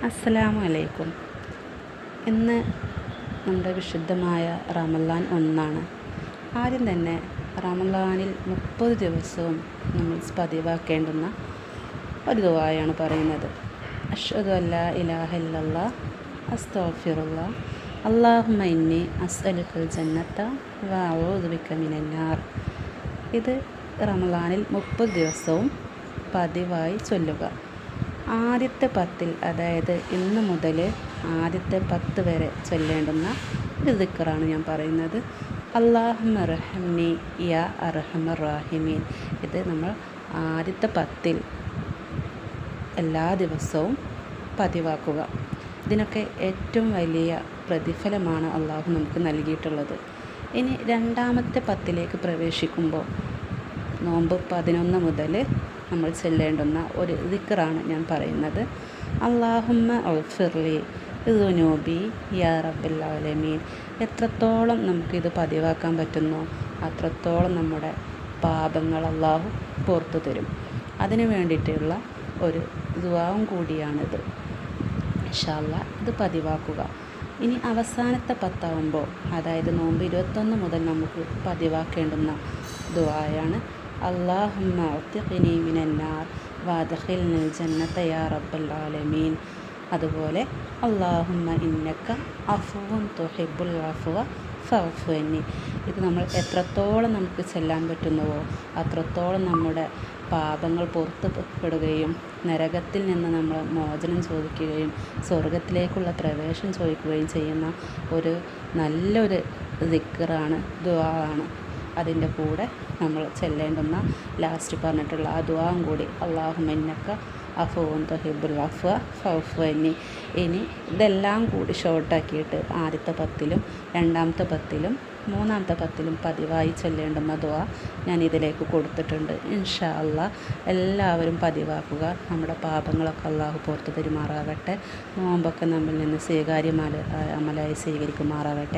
അസ്സലാമു അലൈക്കും. ഇന്ന് നമ്മുടെ വിശുദ്ധമായ റമളാൻ ഒന്നാണ്. ആദ്യം തന്നെ റമളാനിൽ 30 ദിവസവും നമ്മൾ പതിവാക്കേണ്ടുന്ന ഒരു ദുആയാണ് പറയുന്നത്. അഷ്ഹദു അല്ലാ ഇലാഹ ഇല്ലല്ലാഹ് അസ്തഗ്ഫിറുല്ലാഹ് അല്ലാഹുമ്മ ഇന്നി അസ്അലുക്കൽ ജന്നത വ അഊദു ബിക മിനന്നാർ. ഇത് റമളാനിൽ 30 ദിവസവും പതിവായി ചൊല്ലുക. ആദ്യത്തെ 10-ൽ, അതായത് ഇന്ന് മുതൽ ആദ്യത്തെ 10 വരെ ചൊല്ലേണ്ടുന്ന ഒരു ദിക്റാണ് ഞാൻ പറയുന്നത്. അല്ലാഹുമ്മ റഹ്മനി യാ അർഹമർ റാഹിമീൻ. ഇത് നമ്മൾ ആദ്യത്തെ 10-ൽ എല്ലാ ദിവസവും പതിവാക്കുക. ഇതിനൊക്കെ ഏറ്റവും വലിയ പ്രതിഫലമാണ് അള്ളാഹു നമുക്ക് നൽകിയിട്ടുള്ളത്. ഇനി രണ്ടാമത്തെ 10-ലേക്ക് പ്രവേശിക്കുമ്പോൾ നോമ്പ് 11 മുതൽ നമ്മൾ ചൊല്ലേണ്ടുന്ന ഒരു ദിക്റാണ് ഞാൻ പറയുന്നത്. അല്ലാഹുമ്മ അഗ്ഫിർലി ദുനൂബി യാ റബ്ബൽ ആലമീൻ. എത്രത്തോളം നമുക്കിത് പതിവാക്കാൻ പറ്റുന്നോ അത്രത്തോളം നമ്മുടെ പാപങ്ങൾ അള്ളാഹു പുറത്തു തരും. അതിനു വേണ്ടിയിട്ടുള്ള ഒരു ദുആവും കൂടിയാണിത്. ഇൻഷാ അല്ലാഹ് ഇത് പതിവാക്കുക. ഇനി അവസാനത്തെ 10 അതായത് നോമ്പ് 21 മുതൽ നമുക്ക് പതിവാക്കേണ്ടുന്ന ദുആയാണ് അല്ലാഹുമ്മ അഅ്തിഖ്നി മിനന്നാർ വഅദ്ഖിൽനിൽ ജന്നത യാ റബ്ബൽ ആലമീൻ. അതുപോലെ അല്ലാഹുമ്മ ഇന്നക അഫ്വുൻ തുഹിബ്ബുൽ അഫ്വ ഫഅഫു അന്നി. ഇത് നമ്മൾ എത്രത്തോളം നമുക്ക് ചെല്ലാൻ പറ്റുന്നുവോ അത്രത്തോളം നമ്മുടെ പാപങ്ങൾ പുറത്തുപെടുകയും നരകത്തിൽ നിന്ന് നമ്മൾ മോചനം ചോദിക്കുകയും സ്വർഗത്തിലേക്കുള്ള പ്രവേശനം ചോദിക്കുകയും ചെയ്യുന്ന ഒരു നല്ലൊരു ദിക്റാണ്, ദുആണ്. അതിൻ്റെ കൂടെ നമ്മൾ ചെല്ലേണ്ടുന്ന ലാസ്റ്റ് പറഞ്ഞിട്ടുള്ള ആ ദുആവും കൂടി അല്ലാഹുമ്മ ഇന്നക അഫ്വുൻ തുഹിബ്ബുൽ അഫ്വ ഫഅഫു അന്നി. ഇനി ഇതെല്ലാം കൂടി ഷോർട്ടാക്കിയിട്ട് ആദ്യത്തെ 10-ലും രണ്ടാമത്തെ 10-ലും മൂന്നാമത്തെ 10-ലും പതിവായി ചൊല്ലേണ്ടുന്ന ദുആ ഞാൻ ഇതിലേക്ക് കൊടുത്തിട്ടുണ്ട്. ഇൻഷാ അല്ലാഹ് എല്ലാവരും പതിവാക്കുക. നമ്മുടെ പാപങ്ങളൊക്കെ അള്ളാഹു പുറത്തു തരുമാറാകട്ടെ. നോമ്പൊക്കെ നമ്മിൽ നിന്ന് സ്വീകാര്യമായ അമലായി സ്വീകരിക്കുമാറാകട്ടെ.